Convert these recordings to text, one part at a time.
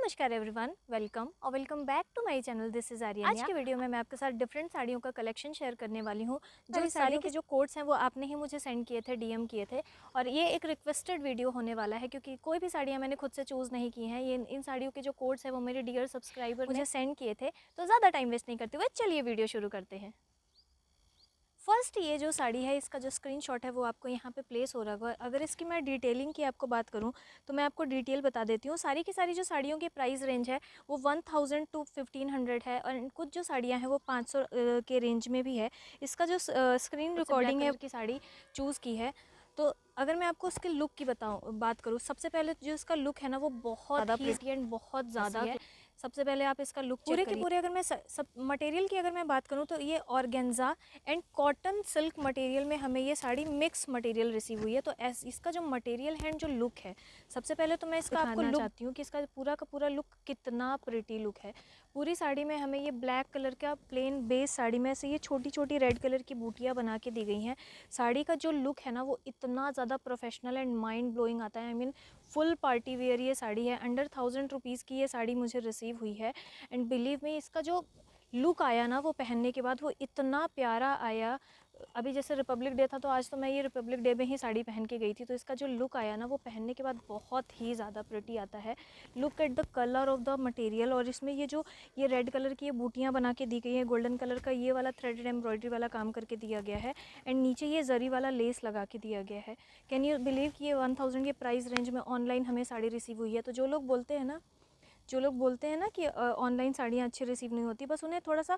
नमस्कार everyone, welcome और welcome back to my channel. This is Aryan. आज की वीडियो में मैं आपके साथ डिफरेंट साड़ियों का कलेक्शन शेयर करने वाली हूँ। जो साड़ियों के जो कोड्स हैं वो आपने ही मुझे सेंड किए थे, डीएम किए थे, और ये एक रिक्वेस्टेड वीडियो होने वाला है क्योंकि कोई भी साड़ियाँ मैंने खुद से चूज़ नहीं की हैं। ये इन साड़ियों के जो कोड्स हैं वो मेरे डियर सब्सक्राइबर मुझे सेंड किए थे। तो ज़्यादा टाइम वेस्ट नहीं करते हुए चलिए वीडियो शुरू करते हैं। फर्स्ट ये जो साड़ी है इसका जो स्क्रीनशॉट है वो आपको यहाँ पे प्लेस हो रहा होगा। अगर इसकी मैं डिटेलिंग की आपको बात करूँ तो मैं आपको डिटेल बता देती हूँ। सारी की सारी जो साड़ियों की प्राइस रेंज है वो 1000 टू 1500 है, और कुछ जो साड़ियाँ हैं वो 500 के रेंज में भी है। इसका जो स्क्रीन रिकॉर्डिंग है की साड़ी चूज़ की है। तो अगर मैं आपको उसके लुक की बात करूँ, सबसे पहले जो इसका लुक है ना वो बहुत ज़्यादा प्रिटी एंड बहुत ज़्यादा है। सबसे पहले आप इसका लुक पूरे के पूरे, अगर मैं सब मटेरियल की अगर मैं बात करूँ तो ये organza and cotton silk material में हमें ये साड़ी मिक्स मटेरियल रिसीव हुई है। तो इसका जो मटेरियल है एंड जो लुक है, सबसे पहले तो मैं इसका आपको लुक चाहती हूँ कि इसका पूरा का पूरा लुक कितना प्रिटी लुक है। पूरी साड़ी में हमें ये ब्लैक कलर का प्लेन बेस साड़ी में से ये छोटी छोटी रेड कलर की बूटियाँ बना के दी गई हैं। साड़ी का जो लुक है ना वो इतना ज़्यादा प्रोफेशनल एंड माइंड ब्लोइंग आता है। I mean full party wear ये साड़ी है। अंडर 1000 रुपीज़ की ये साड़ी मुझे रिसीव हुई है, एंड बिलीव मी इसका जो लुक आया ना वो पहनने के बाद वो इतना प्यारा आया। अभी जैसे रिपब्लिक डे था तो आज तो मैं ये रिपब्लिक डे में ही साड़ी पहन के गई थी, तो इसका जो लुक आया ना वो पहनने के बाद बहुत ही ज़्यादा प्रिटी आता है। Look at the colour of the material, और इसमें ये रेड कलर की ये बूटियाँ बना के दी गई हैं। गोल्डन कलर का ये वाला थ्रेडेड एम्ब्रॉयडरी वाला काम करके दिया गया है, एंड नीचे ये जरी वाला लेस लगा के दिया गया है। कैन यू बिलीव कि ये 1000 के प्राइस रेंज में ऑनलाइन हमें साड़ी रिसीव हुई है। तो जो लोग बोलते हैं ना कि ऑनलाइन साड़ियाँ अच्छी रिसीव नहीं होती, बस उन्हें थोड़ा सा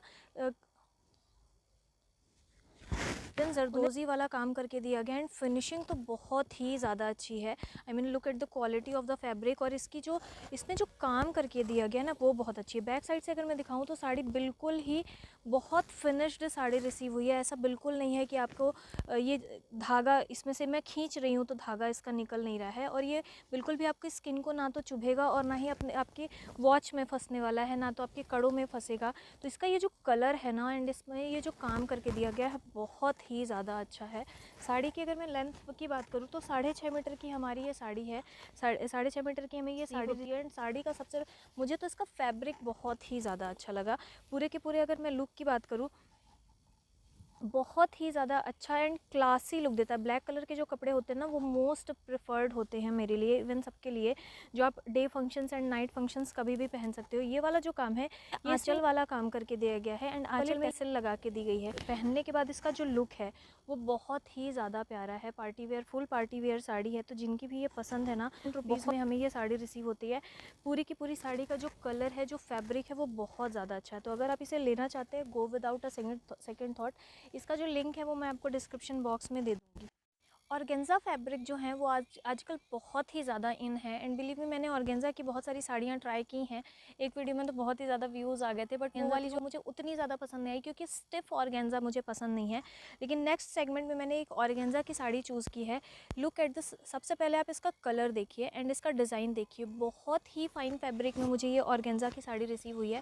जरदोजी वाला काम करके दिया गया, एंड फिनिशिंग तो बहुत ही ज़्यादा अच्छी है। I mean look at the quality of the fabric, और इसमें जो काम करके दिया गया ना वो बहुत अच्छी है। बैक साइड से अगर मैं दिखाऊं तो साड़ी बिल्कुल ही बहुत फिनिश्ड साड़ी रिसीव हुई है। ऐसा बिल्कुल नहीं है कि आपको ये धागा इसमें से मैं खींच रही हूँ तो धागा इसका निकल नहीं रहा है, और ये बिल्कुल भी आपकी स्किन को ना तो चुभेगा और ना ही आपकी वॉच में फंसने वाला है, ना तो आपके कड़ों में फंसेगा। तो इसका ये जो कलर है ना एंड इसमें ये जो काम करके दिया गया है बहुत ही ज़्यादा अच्छा है। साड़ी की अगर मैं लेंथ की बात करूँ तो 6.5 मीटर की हमारी ये साड़ी है। 6.5 मीटर की हमें ये साड़ी दी है, एंड साड़ी का सबसे मुझे तो इसका फैब्रिक बहुत ही ज़्यादा अच्छा लगा। पूरे के पूरे अगर मैं लुक की बात करूँ बहुत ही ज़्यादा अच्छा एंड क्लासी लुक देता है। ब्लैक कलर के जो कपड़े होते हैं ना वो मोस्ट प्रेफर्ड होते हैं मेरे लिए, इवन सबके लिए, जो आप day functions and night functions कभी भी पहन सकते हो। ये वाला जो काम है ये आंचल वाला काम करके दिया गया है, एंड आंचल में टैसल लगा के दी गई है। पहनने के बाद इसका जो लुक है वो बहुत ही ज़्यादा प्यारा है। Party wear, full party wear sari है, तो जिनकी भी ये पसंद है ना, रुपीज़ में हमें ये साड़ी रिसीव होती है। पूरी की पूरी साड़ी का जो कलर है, जो फैब्रिक है वो बहुत ज़्यादा अच्छा है। तो अगर आप इसे लेना चाहते हैं, go without a second thought, इसका जो लिंक है वो मैं आपको डिस्क्रिप्शन बॉक्स में दे दूँगी। ऑर्गेन्जा फैब्रिक जो है वो आजकल बहुत ही ज़्यादा इन है, एंड बिलीव मी मैंने ऑर्गेन्जा की बहुत सारी साड़ियाँ ट्राई की हैं। एक वीडियो में तो बहुत ही ज़्यादा व्यूज़ आ गए थे, बट वो वाली जो मुझे उतनी ज़्यादा पसंद नहीं आई क्योंकि स्टिफ ऑर्गेन्जा मुझे पसंद नहीं है। लेकिन नेक्स्ट सेगमेंट में मैंने एक ऑर्गेन्जा की साड़ी चूज़ की है। लुक एट दिस, सबसे पहले आप इसका कलर देखिए एंड इसका डिज़ाइन देखिए। बहुत ही फाइन फैब्रिक में मुझे ये ऑर्गेन्जा की साड़ी रिसीव हुई है।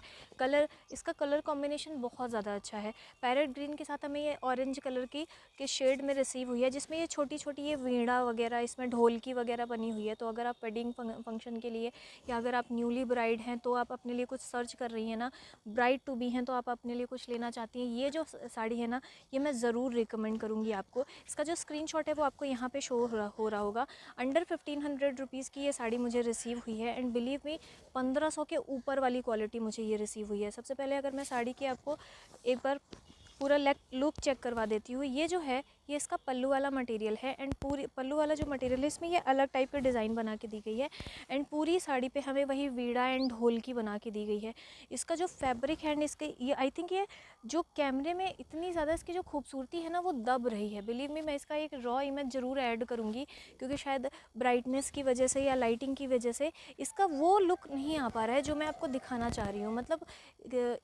इसका कलर कॉम्बिनेशन बहुत ज़्यादा अच्छा है। पैरेट ग्रीन के साथ हमें ये ऑरेंज कलर के शेड में रिसीव हुई है, जिसमें ये छोटी छोटी ये वीणा वगैरह, इसमें ढोलकी वगैरह बनी हुई है। तो अगर आप वेडिंग फंक्शन के लिए, या अगर आप न्यूली ब्राइड हैं तो आप अपने लिए कुछ सर्च कर रही हैं ना, ब्राइड टू बी हैं तो आप अपने लिए कुछ लेना चाहती हैं, ये जो साड़ी है ना ये मैं ज़रूर रिकमेंड करूँगी आपको। इसका जो स्क्रीनशॉट है वो आपको यहाँ पे शो हो रहा होगा। अंडर 1500 रुपीज़ की ये साड़ी मुझे रिसीव हुई है, एंड बिलीव मी 1500 के ऊपर वाली क्वालिटी मुझे ये रिसीव हुई है। सबसे पहले अगर मैं साड़ी की आपको एक बार पूरा लुक चेक करवा देती हूँ। ये जो है ये इसका पल्लू वाला मटेरियल है, एंड पूरी पल्लू वाला जो मटेरियल है इसमें ये अलग टाइप के डिज़ाइन बना के दी गई है, एंड पूरी साड़ी पे हमें वही वीड़ा एंड ढोलकी बना के दी गई है। इसका जो फैब्रिक है एंड इसके ये आई थिंक ये जो कैमरे में इतनी ज़्यादा इसकी जो खूबसूरती है ना वो दब रही है। बिलीव मी मैं इसका एक रॉ इमेज ज़रूर ऐड करूँगी, क्योंकि शायद ब्राइटनेस की वजह से या लाइटिंग की वजह से इसका वो लुक नहीं आ पा रहा है जो मैं आपको दिखाना चाह रही हूँ। मतलब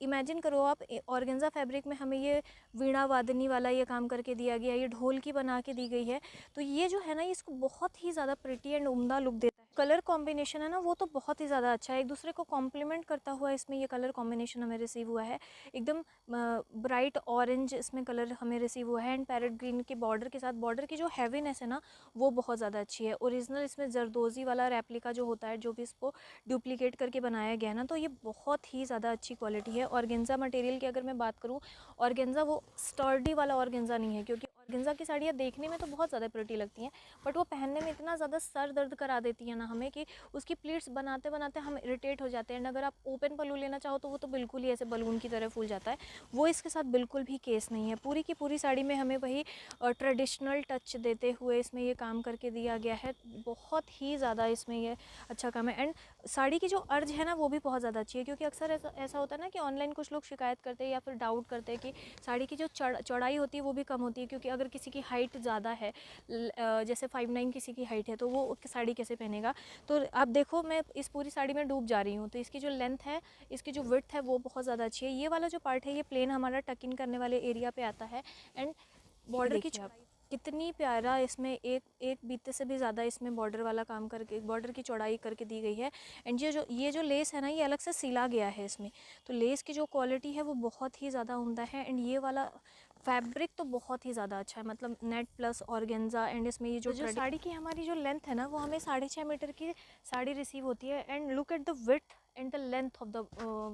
इमेजिन करो आप, ऑर्गेन्जा फैब्रिक में हमें ये वीणा वादनी वाला ये काम करके दिया गया, ये ढोल की बना के दी गई है। तो ये जो है ना, ये इसको बहुत ही ज़्यादा प्रिटी एंड उम्दा लुक देता है। कलर कॉम्बिनेशन है ना, वो तो बहुत ही ज़्यादा अच्छा है, एक दूसरे को कॉम्प्लीमेंट करता हुआ इसमें ये कलर कॉम्बिनेशन हमें रिसीव हुआ है। एकदम ब्राइट ऑरेंज इसमें कलर हमें रिसीव हुआ है, एंड पैरेट ग्रीन के बॉर्डर के साथ, बॉर्डर की जो हैवीनेस है ना वो बहुत ज़्यादा अच्छी है। ओरिजिनल इसमें जरदोजी वाला रेप्लिका जो होता है, जो भी इसको डुप्लीकेट करके बनाया गया है ना, तो ये बहुत ही ज़्यादा अच्छी क्वालिटी है। ऑर्गेन्जा मटेरियल की अगर मैं बात करूँ, ऑर्गेन्जा वो स्टर्डी वाला ऑर्गेन्जा नहीं है, क्योंकि ऑर्गेन्जा की साड़ियाँ देखने में तो बहुत ज़्यादा प्रिटी लगती हैं, बट वो पहनने में इतना ज़्यादा सर दर्द करा देती है ना हमें, कि उसकी प्लीट्स बनाते बनाते हम इरिटेट हो जाते हैं। एंड अगर आप ओपन पल्लू लेना चाहो तो वो तो बिल्कुल ही ऐसे बलून की तरह फूल जाता है। वो इसके साथ बिल्कुल भी केस नहीं है। पूरी की पूरी साड़ी में हमें वही ट्रेडिशनल टच देते हुए इसमें ये काम करके दिया गया है। बहुत ही ज़्यादा इसमें ये अच्छा काम है। एंड साड़ी की जो अर्ज है ना वो भी बहुत ज़्यादा अच्छी है, क्योंकि अक्सर ऐसा होता है ना कि ऑनलाइन कुछ लोग शिकायत करते हैं या फिर डाउट करते हैं कि साड़ी की जो चौड़ाई होती है वो भी कम होती है, क्योंकि अगर किसी की हाइट ज़्यादा है, जैसे 5'9" किसी की हाइट है, तो वो साड़ी कैसे पहनेगा। तो आप देखो, मैं इस पूरी साड़ी में डूब जा रही हूँ, तो इसकी जो लेंथ है, इसकी जो विड्थ है वो बहुत ज़्यादा अच्छी है। ये वाला जो पार्ट है ये प्लेन हमारा टक इन करने वाले एरिया पे आता है। एंड बॉर्डर की चौड़ाई कितनी प्यारा, इसमें एक बीते से भी ज़्यादा इसमें बॉर्डर वाला काम करके, बॉर्डर की चौड़ाई करके दी गई है। एंड ये जो लेस है ना, ये अलग से सिला गया है इसमें, तो लेस की जो क्वालिटी है वो बहुत ही ज़्यादा उम्दा है। एंड ये वाला फैब्रिक तो बहुत ही ज़्यादा अच्छा है, मतलब नेट प्लस ऑर्गेन्जा। एंड इसमें ये जो साड़ी की हमारी जो लेंथ है ना, वो हमें 6.5 मीटर की साड़ी रिसीव होती है। And look at the width and the length of the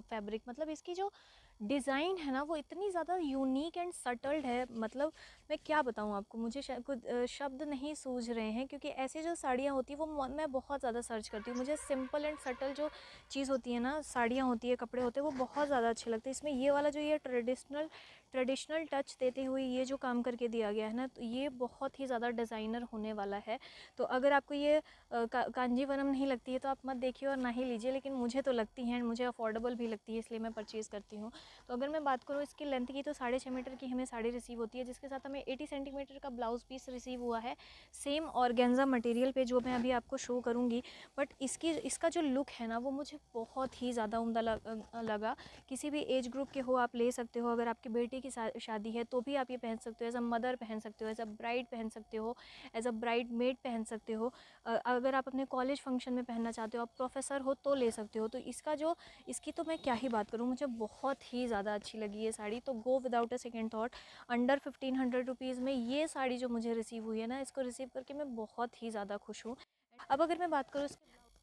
fabric, मतलब इसकी जो डिज़ाइन है ना वो इतनी ज़्यादा यूनिक एंड सटल्ड है। मतलब मैं क्या बताऊँ आपको, मुझे कुछ शब्द नहीं सूझ रहे हैं, क्योंकि ऐसी जो साड़ियाँ होती हैं वो मैं बहुत ज़्यादा सर्च करती हूँ। मुझे सिंपल एंड सटल जो चीज़ होती है ना, साड़ियाँ होती है, कपड़े होते हैं, वो बहुत ज़्यादा अच्छे लगते हैं। इसमें ये वाला जो ये ट्रेडिशनल टच देते हुए ये जो काम करके दिया गया है ना, तो ये बहुत ही ज़्यादा डिज़ाइनर होने वाला है। तो अगर आपको ये कांजीवरम नहीं लगती है तो आप मत देखिए और ना ही लीजिए, लेकिन मुझे तो लगती हैं, मुझे अफोर्डेबल भी लगती है, इसलिए मैं परचेज़ करती हूँ। तो अगर मैं बात करूँ इसकी लेंथ की, तो 6.5 मीटर की हमें साड़ी रिसीव होती है, जिसके साथ हमें 80 सेंटीमीटर का ब्लाउज़ पीस रिसीव हुआ है, सेम ऑर्गेन्जा मटेरियल पे, जो मैं अभी आपको शो करूँगी। बट इसका जो लुक है ना वो मुझे बहुत ही ज़्यादा उम्दा लगा। किसी भी एज ग्रुप के हो आप ले सकते हो। अगर आपकी बेटी की शादी है तो भी आप ये पहन सकते हो, एज अ मदर पहन सकते हो, एज अ ब्राइड पहन सकते हो, एज अ ब्राइड मेड पहन सकते हो। अगर आप अपने कॉलेज फंक्शन में पहनना चाहते हो, आप प्रोफेसर हो तो ले सकते हो। तो इसकी तो मैं क्या ही बात करूँ, मुझे बहुत ही ज़्यादा अच्छी लगी ये साड़ी। तो go without a second thought, under 1500 rupees में ये साड़ी जो मुझे रिसीव हुई है ना, इसको रिसीव करके मैं बहुत ही ज़्यादा खुश हूँ। अब अगर मैं बात करूँ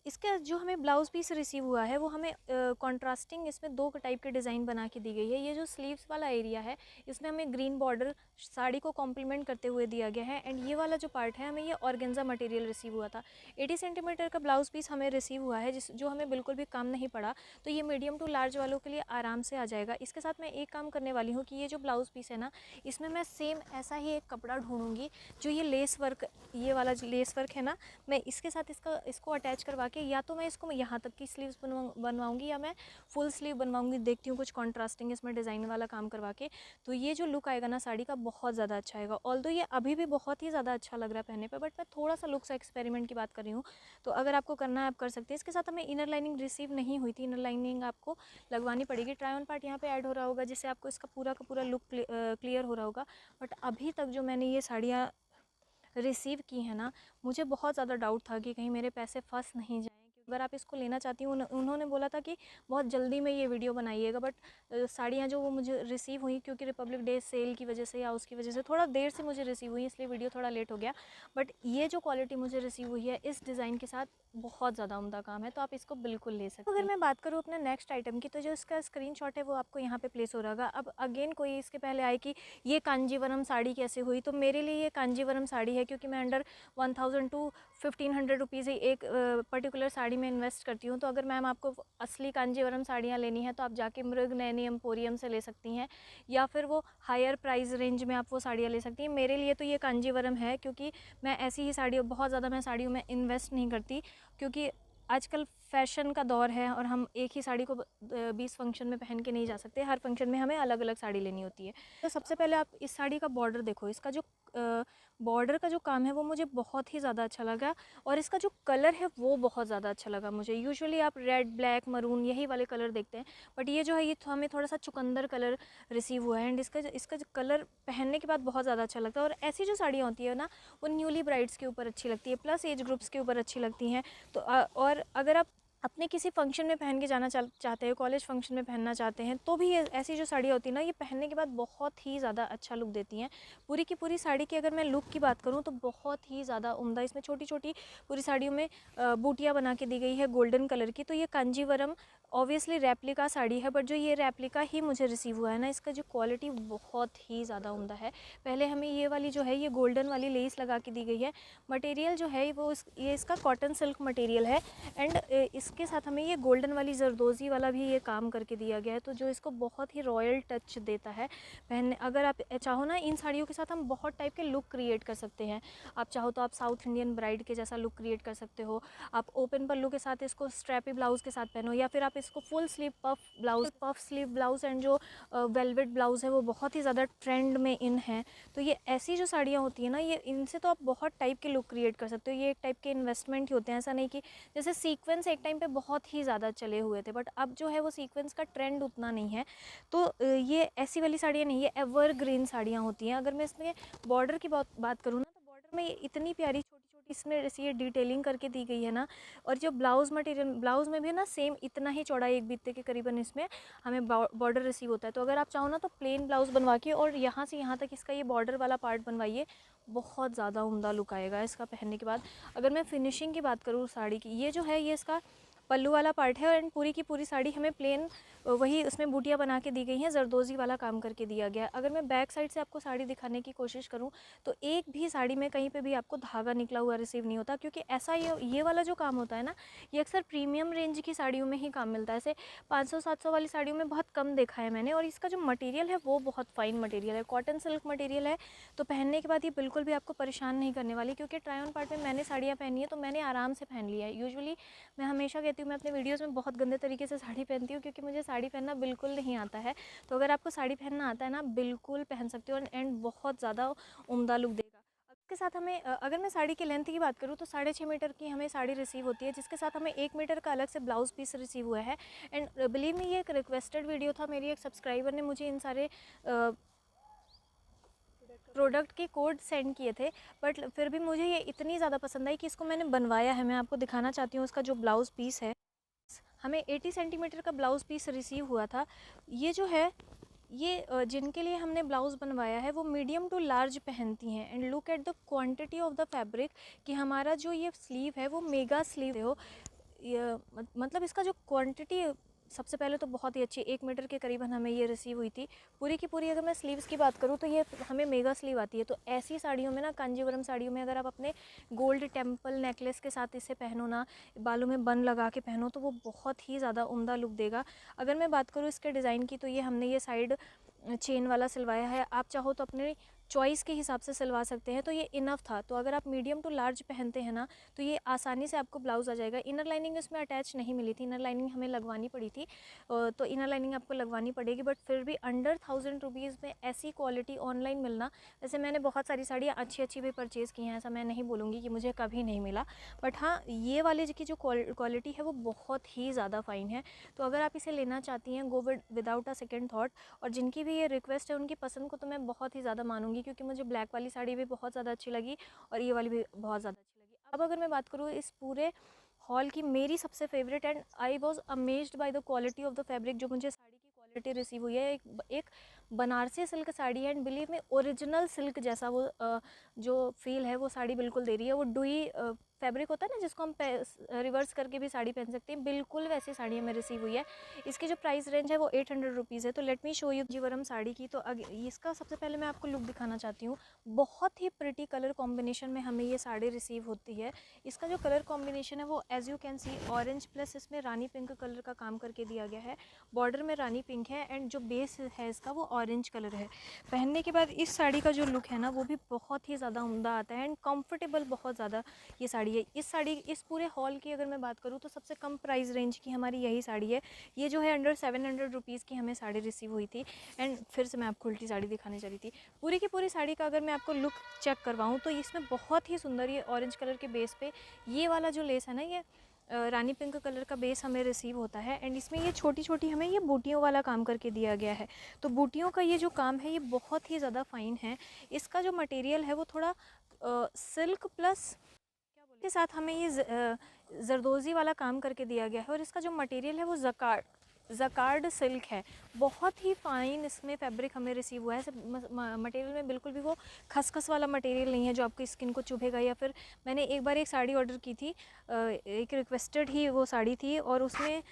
इसका जो हमें ब्लाउज़ पीस रिसीव हुआ है, वो हमें कॉन्ट्रास्टिंग इसमें 2 टाइप के डिज़ाइन बना के दी गई है। ये जो स्लीव्स वाला एरिया है, इसमें हमें ग्रीन बॉर्डर साड़ी को कॉम्प्लीमेंट करते हुए दिया गया है। एंड ये वाला जो पार्ट है, हमें ये ऑर्गेन्जा मटेरियल रिसीव हुआ था। 80 सेंटीमीटर का ब्लाउज़ पीस हमें रिसीव हुआ है, जो हमें बिल्कुल भी कम नहीं पड़ा। तो ये मीडियम टू लार्ज वालों के लिए आराम से आ जाएगा। इसके साथ मैं एक काम करने वाली हूँ कि ये जो ब्लाउज़ पीस है ना, इसमें मैं सेम ऐसा ही एक कपड़ा ढूंढूंगी, जो ये लेस वर्क, ये वाला जो लेस वर्क है ना, मैं इसके साथ इसको अटैच करवा के, या तो मैं इसको यहाँ तक की स्लीव्स बनवाऊंगी, या मैं फुल स्लीव बनवाऊंगी। देखती हूँ कुछ कॉन्ट्रास्टिंग इसमें डिज़ाइन वाला काम करवा के, तो ये जो लुक आएगा ना साड़ी का, बहुत ज़्यादा अच्छा आएगा। ऑल्दो ये अभी भी बहुत ही ज़्यादा अच्छा लग रहा है पहनने पे, बट मैं थोड़ा सा लुक सा एक्सपेरिमेंट की बात कर रही हूँ। तो अगर आपको करना है आप कर सकते हैं। इसके साथ हमें इनर लाइनिंग रिसीव नहीं हुई थी, इनर लाइनिंग आपको लगवानी पड़ेगी। ट्राई ऑन पार्ट यहाँ पे ऐड हो रहा होगा, जिससे आपको इसका पूरा का पूरा लुक क्लियर हो रहा होगा। बट अभी तक जो मैंने ये साड़ियाँ रिसीव की है ना, मुझे बहुत ज़्यादा डाउट था कि कहीं मेरे पैसे फंस नहीं जाएं। अगर आप इसको लेना चाहती हूँ, उन्होंने बोला था कि बहुत जल्दी में ये वीडियो बनाइएगा, बट साड़ियाँ जो वो मुझे रिसीव हुई, क्योंकि रिपब्लिक डे सेल की वजह से या उसकी वजह से थोड़ा देर से मुझे रिसीव हुई, इसलिए वीडियो थोड़ा लेट हो गया। बट ये जो क्वालिटी मुझे रिसीव हुई है इस डिज़ाइन के साथ, बहुत ज़्यादा उम्दा काम है, तो आप इसको बिल्कुल ले सकते हैं। अगर मैं बात करूँ अपने नेक्स्ट आइटम की, तो जो इसका स्क्रीनशॉट है वो आपको यहाँ पे प्लेस हो रहा होगा। अब अगेन कोई इसके पहले आए कि ये कांजीवरम साड़ी कैसे हुई, तो मेरे लिए ये कांजीवरम साड़ी है, क्योंकि मैं अंडर 1000 टू 1500 रुपीज़ ही एक पर्टिकुलर साड़ी में इन्वेस्ट करती हूँ। तो अगर मैम आपको असली कांजीवरम साड़ियाँ लेनी है तो आप जाके मृगनयनी एम्पोरियम से ले सकती हैं, या फिर वो हायर प्राइस रेंज में आप वो साड़ियाँ ले सकती हैं। मेरे लिए तो ये कांजीवरम है, क्योंकि मैं ऐसी ही साड़ियों, बहुत ज़्यादा मैं साड़ियों में इन्वेस्ट नहीं करती, क्योंकि आजकल फ़ैशन का दौर है और हम एक ही साड़ी को 20 फंक्शन में पहन के नहीं जा सकते। हर फंक्शन में हमें अलग अलग साड़ी लेनी होती है। तो सबसे पहले आप इस साड़ी का बॉर्डर देखो, इसका जो बॉर्डर का जो काम है वो मुझे बहुत ही ज़्यादा अच्छा लगा और इसका जो कलर है वो बहुत ज़्यादा अच्छा लगा मुझे। यूजुअली आप रेड, ब्लैक, मरून यही वाले कलर देखते हैं, बट ये जो है ये हमें थोड़ा सा चुकंदर कलर रिसीव हुआ है एंड इसका जो कलर पहनने के बाद बहुत ज़्यादा अच्छा लगता है। और ऐसी जो साड़ियाँ होती है ना वो न्यूली ब्राइड्स के ऊपर अच्छी लगती है, प्लस एज ग्रुप्स के ऊपर अच्छी लगती हैं। तो और अगर आप अपने किसी फंक्शन में पहन के जाना चाहते हैं, कॉलेज फंक्शन में पहनना चाहते हैं, तो भी ये ऐसी जो साड़ियाँ होती है ना ये पहनने के बाद बहुत ही ज़्यादा अच्छा लुक देती हैं। पूरी की पूरी साड़ी की अगर मैं लुक की बात करूँ तो बहुत ही ज़्यादा उम्दा, इसमें छोटी छोटी पूरी साड़ियों में बूटियाँ बना के दी गई है गोल्डन कलर की। तो ये कांजीवरम ऑब्वियसली रेप्लिका साड़ी है, बट जो ये रेप्लिका ही मुझे रिसीव हुआ है ना, इसका जो क्वालिटी बहुत ही ज़्यादा उम्दा है। पहले हमें ये वाली जो है ये गोल्डन वाली लेस लगा के दी गई है। मटेरियल जो है वो ये इसका कॉटन सिल्क मटेरियल है एंड इसके साथ हमें ये गोल्डन वाली जरदोज़ी वाला भी ये काम करके दिया गया है, तो जो इसको बहुत ही रॉयल टच देता है पहनने। अगर आप चाहो ना इन साड़ियों के साथ हम बहुत टाइप के लुक क्रिएट कर सकते हैं। आप चाहो तो आप साउथ इंडियन ब्राइड के जैसा लुक क्रिएट कर सकते हो। आप ओपन पल्लू के साथ इसको स्ट्रैपी ब्लाउज़ के साथ पहनो, या फिर आप इसको full sleeve puff sleeve blouse and जो वेलवेट ब्लाउज़ है वो बहुत ही ज़्यादा ट्रेंड में इन है। तो ये ऐसी जो साड़ियाँ होती हैं ना ये इनसे तो आप बहुत टाइप के लुक क्रिएट कर सकते हो। ये एक टाइप के इन्वेस्टमेंट ही होते हैं। ऐसा नहीं कि जैसे सीक्वेंस एक टाइम पे बहुत ही ज़्यादा चले हुए थे, बट अब जो है वो सीक्वेंस का ट्रेंड उतना नहीं है। तो ये ऐसी वाली साड़ियाँ नहीं, ये एवरग्रीन साड़ियाँ होती हैं। अगर मैं इसमें बॉर्डर की बात करूँ ना, तो बॉर्डर में ये इतनी प्यारी छोटी छोटी इसमें ऐसी ये डिटेलिंग करके दी गई है ना। और जो ब्लाउज़ मटेरियल, ब्लाउज़ में भी ना सेम इतना ही चौड़ा, एक बित्ते के करीबन इसमें हमें बॉर्डर रिसीव होता है। तो अगर आप चाहो ना तो प्लेन ब्लाउज़ बनवा के और यहाँ से यहाँ तक इसका ये बॉर्डर वाला पार्ट बनवाइए, बहुत ज़्यादा उम्दा लुक आएगा इसका पहनने के बाद। अगर मैं फिनिशिंग की बात करूँ साड़ी की, ये जो है ये इसका पल्लू वाला पार्ट है एंड पूरी की पूरी साड़ी हमें प्लेन वही उसमें बूटियाँ बना के दी गई हैं, जरदोज़ी वाला काम करके दिया गया है। अगर मैं बैक साइड से आपको साड़ी दिखाने की कोशिश करूँ तो एक भी साड़ी में कहीं पे भी आपको धागा निकला हुआ रिसीव नहीं होता, क्योंकि ऐसा ये वाला जो काम होता है ना ये अक्सर प्रीमियम रेंज की साड़ियों में ही काम मिलता है। ऐसे 500-700 वाली साड़ियों में बहुत कम देखा है मैंने। और इसका जो मटेरियल है वो बहुत फ़ाइन मटेरियल है, कॉटन सिल्क मटेरियल है। तो पहनने के बाद ये बिल्कुल भी आपको परेशान नहीं करने वाली, क्योंकि ट्राई ऑन पार्ट में मैंने साड़ियाँ पहनी है तो मैंने आराम से पहन लिया है। यूजुअली मैं हमेशा कहती हूँ, मैं अपने वीडियोज़ में बहुत गंदे तरीके से साड़ी पहनती हूँ, क्योंकि मुझे साड़ी पहनना बिल्कुल नहीं आता है। तो अगर आपको साड़ी पहनना आता है ना, बिल्कुल पहन सकते हो एंड बहुत ज़्यादा उम्दा लुक देगा। इसके साथ हमें अगर मैं साड़ी की लेंथ की बात करूँ तो 6.5 मीटर की हमें साड़ी रिसीव होती है, जिसके साथ हमें 1 मीटर का अलग से ब्लाउज़ पीस रिसीव हुआ है। एंड बिलीव मी, ये एक रिक्वेस्टेड वीडियो था। मेरी एक सब्सक्राइबर ने मुझे इन सारे प्रोडक्ट के कोड सेंड किए थे, बट फिर भी मुझे ये इतनी ज़्यादा पसंद आई कि इसको मैंने बनवाया है। मैं आपको दिखाना चाहती हूँ उसका जो ब्लाउज़ पीस है। हमें 80 सेंटीमीटर का ब्लाउज़ पीस रिसीव हुआ था। ये जो है ये जिनके लिए हमने ब्लाउज़ बनवाया है वो मीडियम टू लार्ज पहनती हैं। And look at the quantity of the fabric, कि हमारा जो ये स्लीव है वो मेगा स्लीव हो। मतलब इसका जो क्वांटिटी सबसे पहले तो बहुत ही अच्छी, 1 मीटर के करीबन हमें ये रिसीव हुई थी। पूरी की पूरी अगर मैं स्लीव्स की बात करूँ तो ये हमें मेगा स्लीव आती है। तो ऐसी साड़ियों में ना, कांजीवरम साड़ियों में अगर आप अपने गोल्ड टेम्पल नेकलेस के साथ इसे पहनो ना, बालों में बन लगा के पहनो, तो वो बहुत ही ज़्यादा उम्दा लुक देगा। अगर मैं बात करूँ इसके डिज़ाइन की, तो ये हमने ये साइड चेन वाला सिलवाया है। आप चाहो तो अपने चॉइस के हिसाब से सिलवा सकते हैं, तो ये इनफ था। तो अगर आप मीडियम टू लार्ज पहनते हैं ना तो ये आसानी से आपको ब्लाउज़ आ जाएगा। इनर लाइनिंग इसमें अटैच नहीं मिली थी, इनर लाइनिंग हमें लगवानी पड़ी थी। तो इनर लाइनिंग आपको लगवानी पड़ेगी, बट फिर भी अंडर 1000 रुपीज़ में ऐसी क्वालिटी ऑनलाइन मिलना। वैसे मैंने बहुत सारी साड़ियाँ अच्छी अच्छी भी परचेज़ की हैं, ऐसा मैं नहीं बोलूँगी कि मुझे कभी नहीं मिला, बट हाँ ये वाले की जो क्वालिटी है वो बहुत ही ज़्यादा फ़ाइन है। तो अगर आप इसे लेना चाहती हैं, go without a second thought. और जिनकी भी ये रिक्वेस्ट है उनकी पसंद को तो मैं बहुत ही ज़्यादा मानूंगी, क्योंकि मुझे ब्लैक वाली साड़ी भी बहुत ज़्यादा अच्छी लगी और ये वाली भी बहुत ज़्यादा अच्छी लगी। अब अगर मैं बात करूँ इस पूरे हॉल की, मेरी सबसे favourite and I was amazed by the quality of the fabric, जो मुझे साड़ी की क्वालिटी रिसीव हुई है, एक बनारसी सिल्क साड़ी है। एंड बिलीव में ओरिजिनल सिल्क जैसा वो जो फील है वो साड़ी बिल्कुल दे रही है। वो डुई फैब्रिक होता है ना जिसको हम रिवर्स करके भी साड़ी पहन सकते हैं, बिल्कुल वैसी साड़ी हमें रिसीव हुई है। इसकी जो प्राइस रेंज है वो 800 रुपीज़ है। तो let me show you Jeevaram sari की। तो इसका सबसे पहले मैं आपको लुक दिखाना चाहती हूँ। बहुत ही प्रिटी कलर कॉम्बिनेशन में हमें ये साड़ी रिसीव होती है। इसका जो कलर कॉम्बिनेशन है वो as you can see orange plus इसमें रानी पिंक कलर का काम करके दिया गया है। बॉर्डर में रानी पिंक है एंड जो बेस है इसका वो ऑरेंज कलर है। पहनने के बाद इस साड़ी का जो लुक है ना वो भी बहुत ही ज़्यादा उम्दा आता है एंड कम्फर्टेबल बहुत ज़्यादा ये साड़ी साड़ी है। इस साड़ी, इस पूरे हॉल की अगर मैं बात करूँ तो सबसे कम प्राइस रेंज की हमारी यही साड़ी है। ये जो है अंडर 700 रुपीज़ की हमें साड़ी रिसीव हुई थी। एंड फिर से मैं आपको उल्टी साड़ी दिखाने चली थी। पूरी की पूरी साड़ी का अगर मैं आपको लुक चेक करवाऊँ तो इसमें बहुत ही सुंदर, ये ऑरेंज कलर के बेस पे ये वाला जो लेस है ना, ये रानी पिंक कलर का बेस हमें रिसीव होता है। एंड इसमें ये छोटी छोटी हमें ये बूटियों वाला काम करके दिया गया है। तो बूटियों का ये जो काम है ये बहुत ही ज़्यादा फाइन है। इसका जो मटेरियल है वो थोड़ा सिल्क प्लस क्या बोले के साथ हमें ये जरदोज़ी वाला काम करके दिया गया है। और इसका जो मटेरियल है वो जकार्ड सिल्क है। बहुत ही फाइन इसमें फैब्रिक हमें रिसीव हुआ है। मटेरियल में बिल्कुल भी वो खसखस वाला मटेरियल नहीं है जो आपकी स्किन को चुभेगा। या फिर मैंने एक बार एक साड़ी ऑर्डर की थी, एक रिक्वेस्टेड ही वो साड़ी थी, और उसमें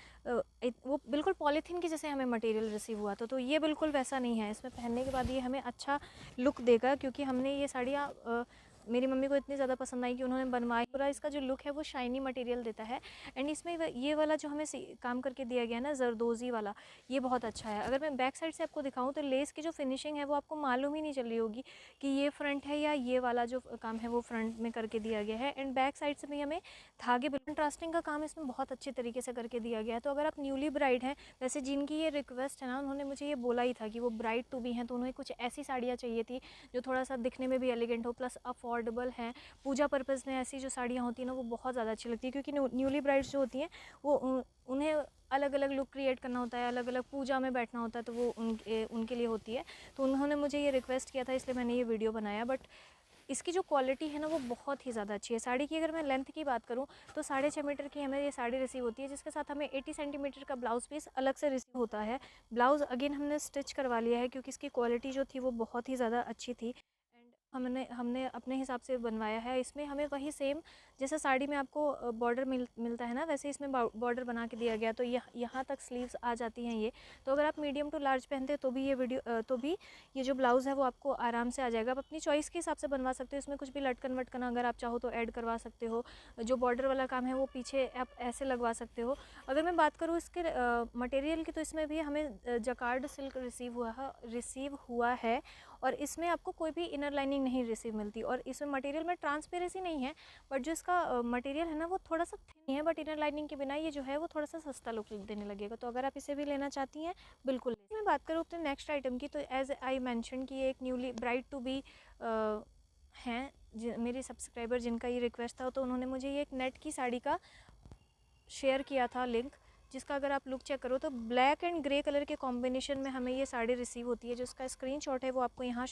वो बिल्कुल पॉलीथीन की जैसे हमें मटेरियल रिसीव हुआ था। तो ये बिल्कुल वैसा नहीं है। इसमें पहनने के बाद ये हमें अच्छा लुक देगा, क्योंकि हमने ये साड़ियाँ मेरी मम्मी को इतनी ज़्यादा पसंद आई कि उन्होंने बनवाई। पूरा इसका जो लुक है वो शाइनी मटेरियल देता है। एंड इसमें ये वाला जो हमें काम करके दिया गया है ना, जरदोज़ी वाला, ये बहुत अच्छा है। अगर मैं बैक साइड से आपको दिखाऊं तो लेस की जो फिनिशिंग है वो आपको मालूम ही नहीं चल रही होगी कि ये फ्रंट है या ये वाला जो काम है वो फ्रंट में करके दिया गया है। एंड बैक साइड से भी हमें धागे कंट्रास्टिंग का काम इसमें बहुत अच्छे तरीके से करके दिया गया है। तो अगर आप न्यूली ब्राइड हैं, वैसे जिनकी ये रिक्वेस्ट है ना, उन्होंने मुझे ये बोला ही था कि वो ब्राइड टू बी हैं, तो उन्हें कुछ ऐसी साड़ियाँ चाहिए थी जो थोड़ा सा दिखने में भी एलिगेंट हो प्लस अफोर्डेबल हैं। पूजा पर्पज़ में ऐसी जो साड़ियाँ होती हैं ना वो बहुत ज़्यादा अच्छी लगती है, क्योंकि न्यूली ब्राइड्स जो होती हैं वो उन्हें अलग अलग लुक क्रिएट करना होता है, अलग अलग पूजा में बैठना होता है, तो वो उनके लिए होती है। तो उन्होंने मुझे ये रिक्वेस्ट किया था, इसलिए मैंने ये वीडियो बनाया। बट इसकी जो क्वालिटी है ना वो बहुत ही ज़्यादा अच्छी है। साड़ी की अगर मैं लेंथ की बात करूँ तो 6.5 मीटर की हमें ये साड़ी रिसीव होती है, जिसके साथ हमें 80 सेंटीमीटर का ब्लाउज़ पीस अलग से रिसीव होता है। ब्लाउज़ अगेन हमने स्टिच करवा लिया है, क्योंकि इसकी क्वालिटी जो थी वो बहुत ही ज़्यादा अच्छी थी। एंड हमने अपने हिसाब से बनवाया है। इसमें हमें वही सेम जैसे साड़ी में आपको बॉर्डर मिलता है ना, वैसे इसमें बॉर्डर बना के दिया गया। तो यहाँ तक स्लीव्स आ जाती हैं ये। तो अगर आप मीडियम टू लार्ज पहनते हैं तो भी ये जो ब्लाउज़ है वो आपको आराम से आ जाएगा। आप अपनी चॉइस के हिसाब से बनवा सकते हो। इसमें कुछ भी लटकन वटकन अगर आप चाहो तो ऐड करवा सकते हो। जो बॉर्डर वाला काम है वो पीछे आप ऐसे लगवा सकते हो। अगर मैं बात करूँ इसके मटेरियल की, तो इसमें भी हमें जकार्ड सिल्क रिसीव हुआ है। और इसमें आपको कोई भी इनर लाइनिंग नहीं रिसीव मिलती। और इसमें मटेरियल में ट्रांसपेरेंसी नहीं है, बट जो इसका मटेरियल है ना वो थोड़ा सा थिन है। बट इनर लाइनिंग के बिना ये जो है वो थोड़ा सा सस्ता लुक देने लगेगा। तो अगर आप इसे भी लेना चाहती हैं बिल्कुल। मैं बात करूँ अपने नेक्स्ट आइटम की, तो एज आई मैंशन कि एक न्यूली ब्राइड टू बी हैं मेरी सब्सक्राइबर, जिनका ये रिक्वेस्ट था, तो उन्होंने मुझे ये एक नेट की साड़ी का शेयर किया था लिंक, जिसका अगर आप लुक चेक करो तो ब्लैक एंड ग्रे कलर के कॉम्बिनेशन में हमें ये साड़ी रिसीव होती है। जो इसका स्क्रीनशॉट है वो आपको यहाँ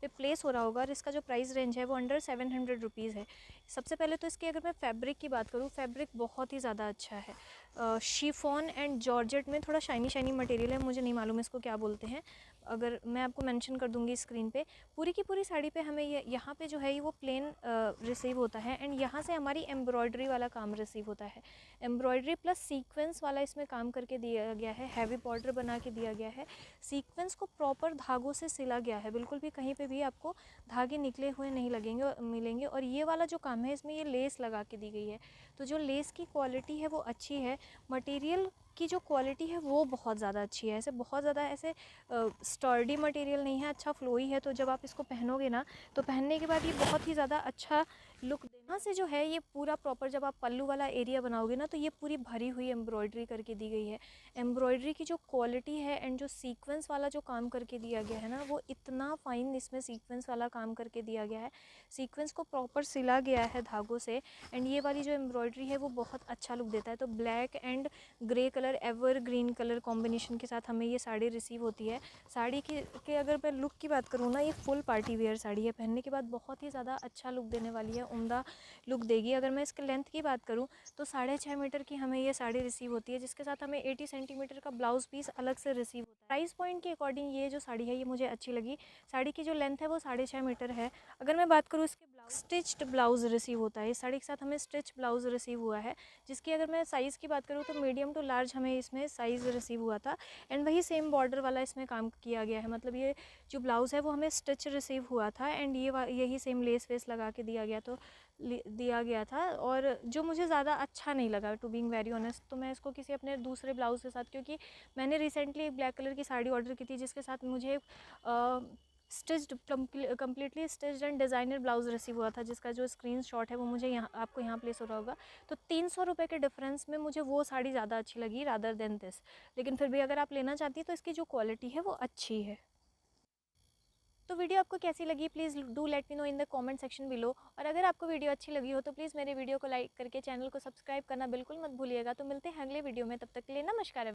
पे प्लेस हो रहा होगा। और इसका जो प्राइस रेंज है वो अंडर 700 रुपीज़ है। सबसे पहले तो इसकी अगर मैं फैब्रिक की बात करूँ, फैब्रिक बहुत ही ज़्यादा अच्छा है। शिफॉन एंड जॉर्जेट में थोड़ा शाइनी मटेरियल है, मुझे नहीं मालूम इसको क्या बोलते हैं, अगर मैं आपको मेंशन कर दूंगी स्क्रीन पे। पूरी की पूरी साड़ी पे हमें ये यहाँ पे जो है ये वो प्लेन रिसीव होता है। एंड यहाँ से हमारी एम्ब्रॉयडरी वाला काम रिसीव होता है। एम्ब्रॉयडरी प्लस सीक्वेंस वाला इसमें काम करके दिया गया है। हैवी बॉर्डर बना के दिया गया है। सीक्वेंस को प्रॉपर धागों से सिला गया है, बिल्कुल भी कहीं पे भी आपको धागे निकले हुए नहीं मिलेंगे। और ये वाला जो काम है इसमें ये लेस लगा के दी गई है। तो जो लेस की क्वालिटी है वो अच्छी है। मटेरियल की जो क्वालिटी है वो बहुत ज़्यादा अच्छी है। ऐसे बहुत ज़्यादा ऐसे स्टर्डी मटेरियल नहीं है, अच्छा फ्लोई है। तो जब आप इसको पहनोगे ना तो पहनने के बाद ये बहुत ही ज़्यादा अच्छा लुक देना से जो है ये पूरा प्रॉपर, जब आप पल्लू वाला एरिया बनाओगे ना तो ये पूरी भरी हुई एम्ब्रॉयडरी करके दी गई है। एम्ब्रॉयडरी की जो क्वालिटी है एंड जो सीक्वेंस वाला जो काम करके दिया गया है ना वो इतना फाइन इसमें सीक्वेंस वाला काम करके दिया गया है। सीक्वेंस को प्रॉपर सिला गया है धागों से। एंड ये वाली जो एम्ब्रॉयडरी है वो बहुत अच्छा लुक देता है। तो black and grey colour, ever green colour combination के साथ हमें ये साड़ी रिसीव होती है। साड़ी के अगर मैं लुक की बात करूँ ना, ये फुल पार्टी वेयर साड़ी है। पहनने के बाद बहुत ही ज़्यादा अच्छा लुक देने वाली है, उम्दा लुक देगी। अगर मैं इसके लेंथ की बात करूँ तो 6.5 मीटर की हमें ये साड़ी रिसीव होती है, जिसके साथ हमें 80 सेंटीमीटर का ब्लाउज़ पीस अलग से रिसीव होता है। प्राइस पॉइंट के अकॉर्डिंग ये जो साड़ी है ये मुझे अच्छी लगी। साड़ी की जो लेंथ है वो 6.5 मीटर है। अगर मैं बात करूँ इसके स्टिच्ड ब्लाउज़ रिसीव होता है। इस साड़ी के साथ हमें स्टिच ब्लाउज़ रिसीव हुआ है, जिसकी अगर मैं साइज़ की बात करूँ तो मीडियम टू लार्ज हमें इसमें साइज़ रिसीव हुआ था। एंड वही सेम बॉर्डर वाला इसमें काम किया गया है। मतलब ये जो ब्लाउज़ है वो हमें स्टिच रिसीव हुआ था। एंड यही सेम लेस वेस लगा के दिया गया था। और जो मुझे ज़्यादा अच्छा नहीं लगा टू बीइंग वेरी ऑनेस्ट, तो मैं इसको किसी अपने दूसरे ब्लाउज़ के साथ, क्योंकि मैंने रिसेंटली एक ब्लैक कलर की साड़ी ऑर्डर की थी जिसके साथ मुझे stitched, completely stitched and designer blouse receive हुआ था, जिसका जो स्क्रीनशॉट है वो मुझे यहाँ आपको यहाँ प्लेस हो रहा होगा। तो 300 रुपये के डिफरेंस में मुझे वो साड़ी ज़्यादा अच्छी लगी रादर देन दिस। लेकिन फिर भी अगर आप लेना चाहती है तो इसकी जो क्वालिटी है वो अच्छी है। तो वीडियो आपको कैसी लगी please do let me know in the comment section below. और अगर आपको वीडियो अच्छी लगी हो तो प्लीज़ मेरे वीडियो को लाइक करके चैनल को सब्सक्राइब करना बिल्कुल मत भूलिएगा। तो मिलते हैं अगले वीडियो में, तब तक के लिए नमस्कार।